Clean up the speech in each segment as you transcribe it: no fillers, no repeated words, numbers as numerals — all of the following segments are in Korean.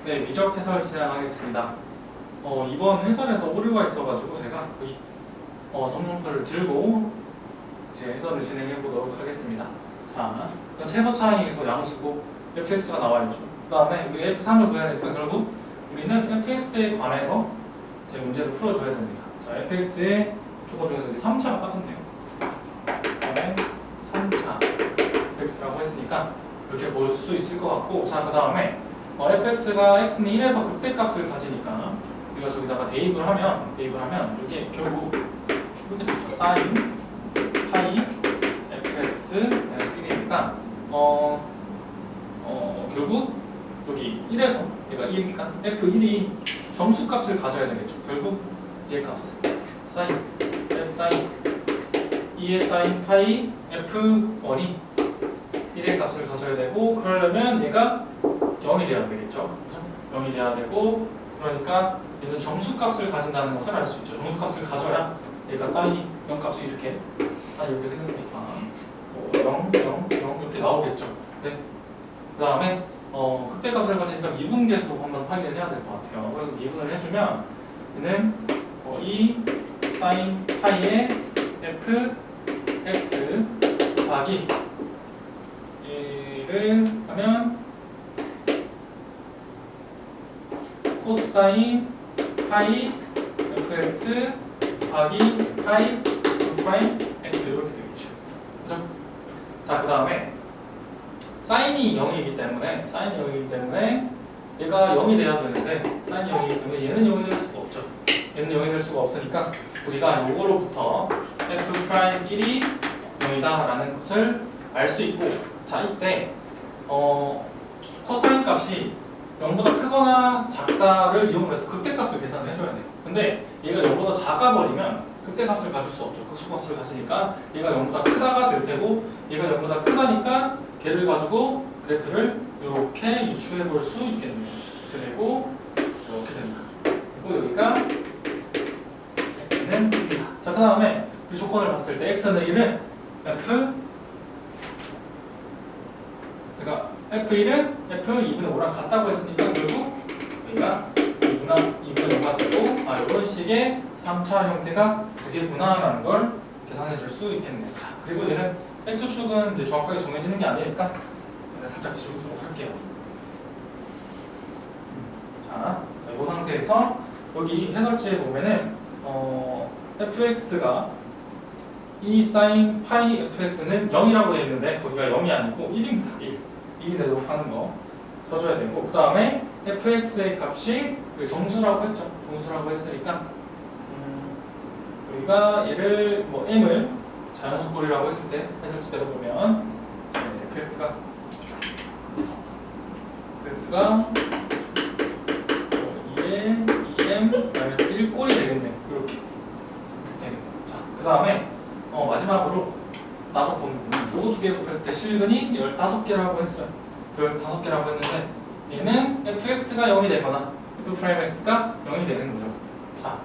네, 미적 해설 진행하겠습니다. 이번 해설에서 오류가 있어가지고 제가 성분표를 들고 이제 해설을 진행해 보도록 하겠습니다. 자, 최고 차이에서 양수고 fx가 나와있죠. 그 다음에 우리 f3을 구해야 되니까 결국 우리는 fx에 관해서 이제 문제를 풀어줘야 됩니다. 자, fx의 조건 중에서 여기 3차가 빠졌네요. 그다음에 3차 fx라고 했으니까 이렇게 볼 수 있을 것 같고, 자, 그 다음에 fx가 x는 1에서 극대값을 가지니까 우리가 저기다가 대입을 하면 이게 결국 이렇게 되죠. sin 파이 fx 1이니까 결국 여기 1에서 얘가 2니까 f1이 정수값을 가져야 되겠죠. 결국 얘 값은 sin 2의 sin 파이 f1이 1의 값을 가져야 되고, 그러려면 얘가 0이 돼야 되겠죠. 그렇죠? 0이 돼야 되고, 그러니까 얘는 정수값을 가진다는 것을 알 수 있죠. 정수값을 가져야 얘가 사인이 0값이 이렇게 생겼으니까 0, 0, 0 이렇게 나오겠죠. 네. 그 다음에 극대값을 가지니까 미분계수도 한번 확인을 해야 될 것 같아요. 그래서 미분을 해주면 얘는 2 사인 파이의 fx 곱하기 1을 하면 코사인 파이 fx 곱하기 파이 프라임 x 이렇게 되겠죠. 그죠? 자, 그 다음에 사인이 0이기 때문에 얘가 0이 돼야 되는데, 사인이 0이기 때문에 얘는 0이 될 수가 없죠. 얘는 0이 될 수가 없으니까 우리가 요거로부터 f 프라임 1이 0이다 라는 것을 알 수 있고, 자, 이때 코사인 값이 0보다 크거나 작다를 이용해서 극대값을 계산을 해줘야 돼요. 근데 얘가 0보다 작아버리면 극대값을 가질 수 없죠. 극소값을 가지니까 얘가 0보다 크다가 될 테고, 얘가 0보다 크다니까 걔를 가지고 그래프를 이렇게 유추해 볼 수 있겠네요. 그리고 이렇게 됩니다. 그리고 여기가 x는 1이다. 자, 그 다음에 이 조건을 봤을 때 x는 1은 f1은 f2분의 5랑 같다고 했으니까 결국 여기가 2분의 5가 되고, 이런 식의 3차 형태가 되겠구나 라는 걸 계산해 줄 수 있겠네요. 자, 그리고 얘는 x축은 이제 정확하게 정해지는 게 아니니까 살짝 지우도록 할게요. 자, 이 상태에서 여기 해설지에 보면은 fx가 2 sin 파이 fx는 0이라고 되어 있는데 거기가 0이 아니고 1입니다. 1이 되도록 하는 거 써줘야 되고, 그 다음에 fx의 값이 정수라고 했죠. 정수라고 했으니까 우리가 얘를 m을 자연수꼴이라고 했을 때 해설지대로 보면 fx가 2의 2m-1 꼴이 되겠네요. 이렇게 되겠네요. 자, 그 다음에 마지막으로 나서 보는 부분, 요거 두 개 곱했을 때 실근이 15개라고 했어요. 15개라고 했는데 얘는 fx가 0이 되거나 f'x가 0이 되는 거죠. 자,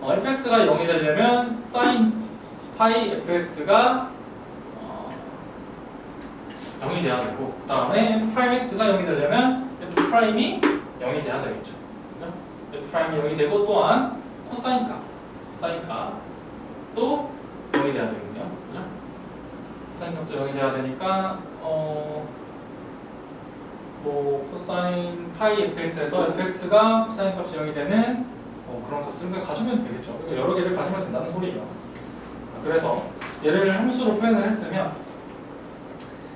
fx가 0이 되려면 sin 파이 fx가 0이 돼야 되고, 그 다음에 f'x가 0이 되려면 f'이 0이 돼야 되겠죠. 그죠? f'이 0이 되고, 또한 코사인 값도 0이 돼야 되거든요. 그죠? 코사인 값도 0이 돼야 되니까 코사인 파이 fx에서 fx가 코사인 값이 0이 되는 그런 값을 그냥 가지면 되겠죠. 여러 개를 가지면 된다는 소리예요. 그래서 얘를 함수로 표현을 했으면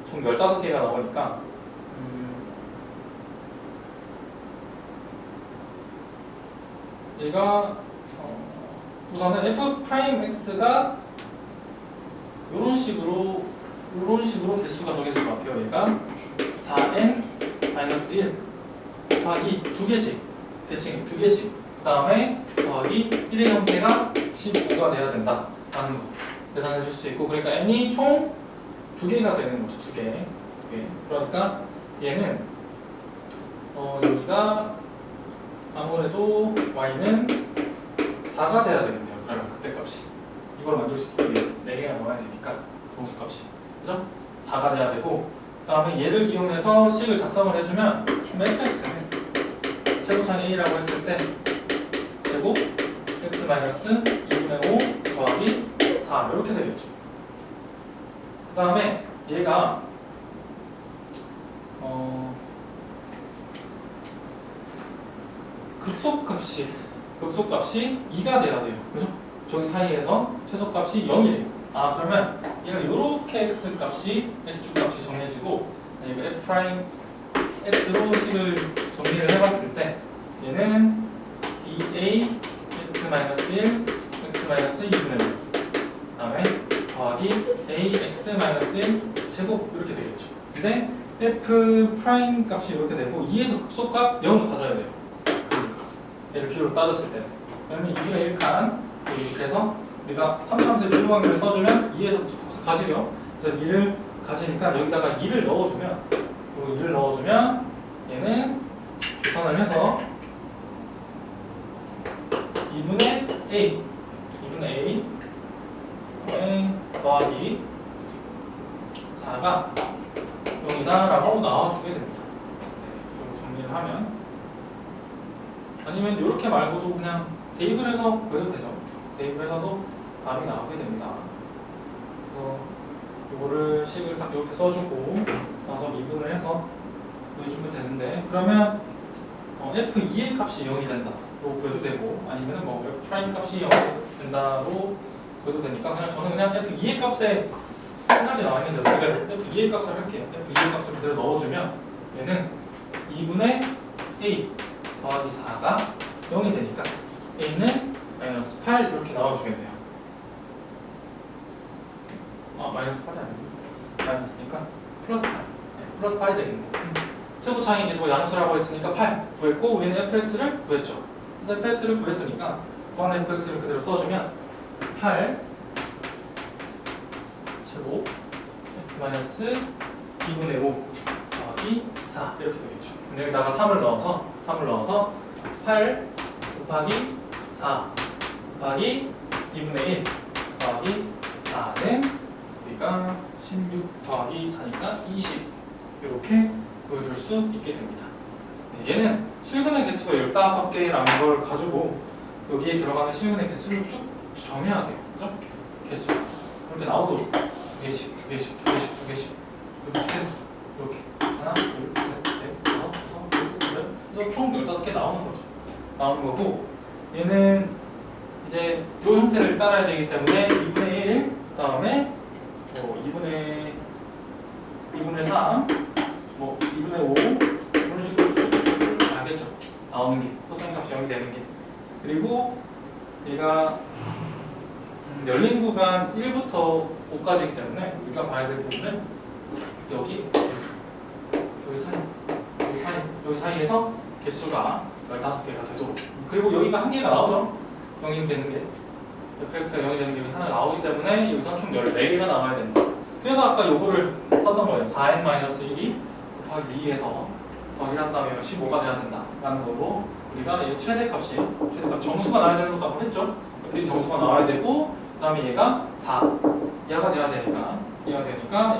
총 15개가 나오니까 얘가 우선은 f'x가 이런 식으로 개수가 정해질 것 같아요. 얘가 4n-1 곱하기 2개씩, 대칭 2개씩, 그 다음에 더하기 1의 형태가 15가 돼야 된다 라는 거 계산해 줄 수 있고, 그러니까 n이 총 2개가 되는 거죠. 2개. 그러니까 얘는 여기가 아무래도 y는 4가 돼야 되겠네요. 그러면 그때값이 이걸 만족시키기 위해서 4개가 나와야 되니까 정수값이, 그죠? 4가 돼야 되고, 그 다음에 얘를 이용해서 식을 작성을 해주면 fx는 제곱창 a라고 했을 때 제곱 x 마이너스 2분의 5 더하기 4 이렇게 되겠죠. 그 다음에 얘가 극소값이 2가 돼야 돼요. 그죠? 저기 사이에서 최소값이 0이래요. 아, 그러면 얘가 이렇게 x값이 x축값이 정해지고 얘가 f 프라임 x로 식을 정리를 해봤을 때 얘는 dA x 마이너스 1 x 마이너스 2분의 1 그다음에 더하기 a x 마이너스 1 제곱 이렇게 되겠죠. 근데 f 프라임 값이 이렇게 되고 2에서 극소값 0을 가져야 돼요. 얘를 기호로 따졌을 때는. 그러면 2분의 1칸 이렇게 해서 우리가 3차함수의 필요관계를 써주면 2에서 극소값을 가지죠. 그래서 2를 가지니까 여기다가 2를 넣어주면 그리고 2를 넣어주면 얘는 계산을 해서 2분의 a 더하기 4가 0이다 라고 나와주게 됩니다. 네, 정리를 하면 아니면 이렇게 말고도 그냥 대입을 해서 구해도 되죠. 대입을 해서도 답이 나오게 됩니다. 그래서 이거를 식을 딱 이렇게 써주고 나서 미분을 해서 구해주면 되는데 그러면 f2의 값이 0이 된다로 구해도 되고 아니면 뭐 f 프라임 값이 0이 된다로 구해도 되니까 그냥 저는 그냥 f2의 값에 한 가지 나와 있는데 f2의 값을 할게요. f2의 값을 그대로 넣어주면 얘는 2분의 a 더하기 4가 0이 되니까 a는 마이너스 8 이렇게 나와주겠네요. 마이너스 8이 아니고 마이너스니까 플러스 8 플러스 8이 되겠네요. 최고차항이 계속 양수라고 했으니까 8 구했고 우리는 fx를 구했죠. 그래서 fx를 구했으니까 구한 fx를 그대로 써주면 8 제곱 x 마이너스 2분의 5 더하기 4 이렇게 되겠죠. 여기다가 3을 넣어서 8 곱하기 4 곱하기 2분의 1 더하기 4는 우리가 16 더하기 4니까 20 이렇게 보여줄 수 있게 됩니다. 네, 얘는 실근의 개수가 15개라는 걸 가지고 여기에 들어가는 실근의 개수를 쭉 정해야 돼요. 그죠? 개수 이렇게 나오도록 2개씩 해서 이렇게 하나, 둘, 셋, 넷, 다섯, 여섯, 일곱, 여덟 그래서 총 15개 나오는 거고 얘는 이제 이 형태를 따라야 되기 때문에 2분의 1 그다음에 2분의 3 2분의 5 이런 식으로 쭉 알겠죠? 나오는 게 코사인 값이 0이 되는 게 그리고 얘가 열린 구간 1부터 5까지이기 때문에 우리가 봐야 될 부분은 여기 사이에서 개수가 15개가 되도록 그리고 여기가 한 개가 나오죠? 0이 되는 게 fx가 0이 되는 게 하나 나오기 때문에 여기서 총 14개가 나와야 된다. 그래서 아까 요거를 썼던 거예요. 4n-1이 곱하기 2에서 더하기를 한 다음에 15가 돼야 된다 라는 거고 우리가 얘 최대값 정수가 나와야 되는 것도 한번 했죠? 여기 정수가 나와야 되고 그 다음에 얘가 4 얘가 돼야 되니까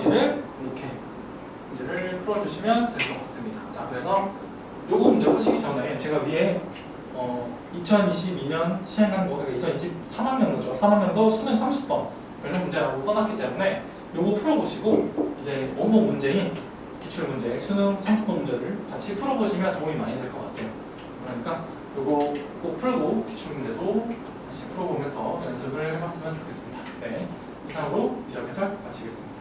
얘를 이렇게 문제를 풀어주시면 될 것 같습니다. 자, 그래서 요거 문제 푸시기 전에 제가 위에 2022년 시행한 거, 그러니까 2023학년도죠. 3학년도 수능 30번 별명 문제라고 써놨기 때문에 요거 풀어보시고 이제 원본 문제인 기출 문제, 수능 30번 문제를 같이 풀어보시면 도움이 많이 될 것 같아요. 그러니까 요거 꼭 풀고 기출 문제도 같이 풀어보면서 연습을 해봤으면 좋겠습니다. 네, 이상으로 이적 해설 마치겠습니다.